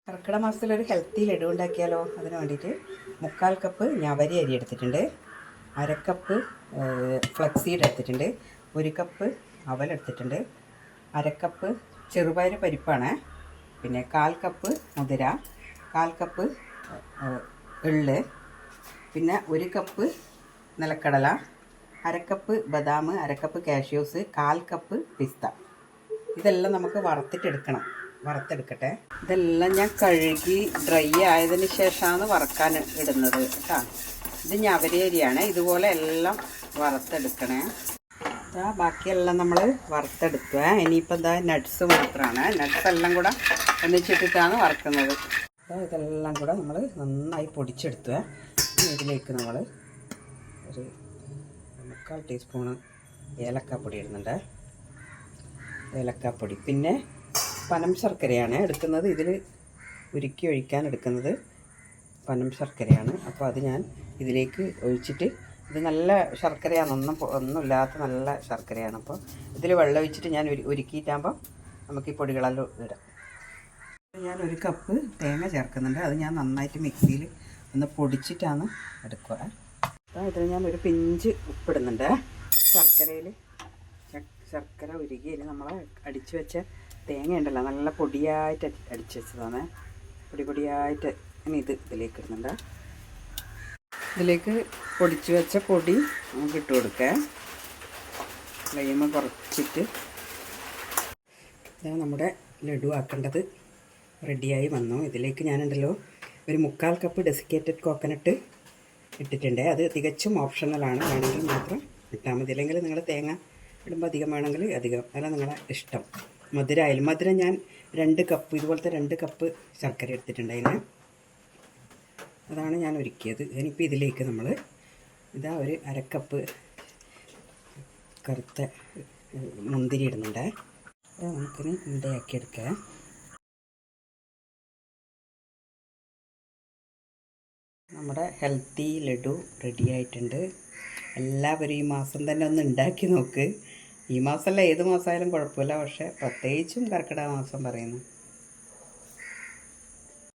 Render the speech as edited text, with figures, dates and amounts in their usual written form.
കർക്കിടക മാസത്തിലൊരു healthy laddu ഉണ്ടാക്കിയാലോ. അതിന് വേണ്ടിയിട്ട് 3/4 കപ്പ് ഞവരി അരി എടുത്തിട്ടുണ്ട്, 1/2 കപ്പ് ഫ്ലക്സീഡ് എടുത്തിട്ടുണ്ട്, 1 കപ്പ് അവലെടുത്തിട്ടുണ്ട്, 1/2 കപ്പ് ചെറുപയർ പരിപ്പാണ്, പിന്നെ 1/4 കപ്പ് മുതിര, 1/4 കപ്പ് എള്ള്, പിന്നെ 1 കപ്പ് നിലക്കടല, 1/2 കപ്പ് ബദാം, 1/2 കപ്പ് കാഷ്യൂസ്, 1/4 കപ്പ് പിസ്ത. ഇതെല്ലാം നമുക്ക് വറുത്തെടുക്കട്ടെ. ഇതെല്ലാം ഞാൻ കഴുകി ഡ്രൈ ആയതിന് ശേഷമാണ് വറക്കാൻ ഇടുന്നത് കേട്ടോ. ഇത് ഞവരി അരിയാണ്. ഇതുപോലെ എല്ലാം വറുത്തെടുക്കണേ. ബാക്കിയെല്ലാം നമ്മൾ വറുത്തെടുക്കുക. ഇനിയിപ്പോൾ എന്താ നട്ട്സ് മാത്രമാണ്. നട്ട്സ് എല്ലാം കൂടെ ഒന്നിച്ചിട്ടിട്ടാണ് വറുക്കുന്നത്. ഇതെല്ലാം കൂടെ നമ്മൾ നന്നായി പൊടിച്ചെടുക്കുക. ഇതിലേക്ക് നമ്മൾ ഒരു 3/4 ടീസ്പൂണ് ഏലക്കാപ്പൊടി ഇടുന്നുണ്ട്. ഏലക്കാപ്പൊടി, പിന്നെ പനം ശർക്കരയാണ് എടുക്കുന്നത്. ഇതിൽ ഉരുക്കി ഒഴിക്കാൻ എടുക്കുന്നത് പനം ശർക്കരയാണ്. അപ്പോൾ അത് ഞാൻ ഇതിലേക്ക് ഒഴിച്ചിട്ട്, ഇത് നല്ല ശർക്കരയാണ്, ഒന്നുമില്ലാത്ത നല്ല ശർക്കരയാണ്. അപ്പോൾ ഇതിൽ വെള്ളം ഒഴിച്ചിട്ട് ഞാൻ ഉരുക്കിയിട്ടാകുമ്പോൾ നമുക്ക് ഈ പൊടികളെല്ലാം ഇടാം. ഞാൻ 1 കപ്പ് തേങ്ങ ചേർക്കുന്നുണ്ട്. അത് ഞാൻ നന്നായിട്ട് മിക്സിയിൽ ഒന്ന് പൊടിച്ചിട്ടാണ് എടുക്കുക. അപ്പോൾ ഇതിൽ ഞാൻ ഒരു പിഞ്ച് ഉപ്പിടുന്നുണ്ട്. ശർക്കര ഉരുകി നമ്മൾ അടിച്ചു വെച്ച തേങ്ങ ഉണ്ടല്ലോ, നല്ല പൊടിയായിട്ട് അടിച്ചു വെച്ചതാണ്. പൊടിയായിട്ട് ഇനി ഇതിലേക്ക് ഇടുന്നുണ്ട്. ഇതിലേക്ക് പൊടിച്ചു വെച്ച പൊടി നമുക്ക് ഇട്ട് കൊടുക്കുക. ഫ്ലെയിം കുറച്ചിട്ട് ഇതാണ് നമ്മുടെ ലഡു ആക്കേണ്ടത്. റെഡിയായി വന്നു. ഇതിലേക്ക് ഞാനുണ്ടല്ലോ ഒരു 3/4 കപ്പ് ഡെസിക്കേറ്റഡ് കോക്കനട്ട് ഇട്ടിട്ടുണ്ട്. അത് തികച്ചും ഓപ്ഷണലാണ്. വേണമെങ്കിൽ മാത്രം ഇട്ടാൽ മതി. അല്ലെങ്കിൽ നിങ്ങൾ തേങ്ങ ഇടുമ്പോൾ അധികം വേണമെങ്കിൽ അധികം, അല്ല നിങ്ങളെ ഇഷ്ടം. മധുരം ഞാൻ 2 കപ്പ്, ഇതുപോലത്തെ 2 കപ്പ് ശർക്കര എടുത്തിട്ടുണ്ട്. അതാണ് ഞാൻ ഒരുക്കിയത്. ഇനിയിപ്പോൾ ഇതിലേക്ക് നമ്മൾ ഇതാ ഒരു 1/2 കപ്പ് കറുത്ത മുന്തിരി ഇടുന്നുണ്ട്. നമുക്കിനി ഉണ്ടയാക്കിയെടുക്കാം. നമ്മുടെ ഹെൽത്തി ലഡു റെഡി ആയിട്ടുണ്ട്. എല്ലാവരും ഈ മാസം തന്നെ ഒന്ന് ഉണ്ടാക്കി നോക്ക്. ഈ മാസമല്ല, ഏത് മാസമായാലും കുഴപ്പമില്ല, പക്ഷേ പ്രത്യേകിച്ചും കർക്കിടക മാസം പറയുന്നു.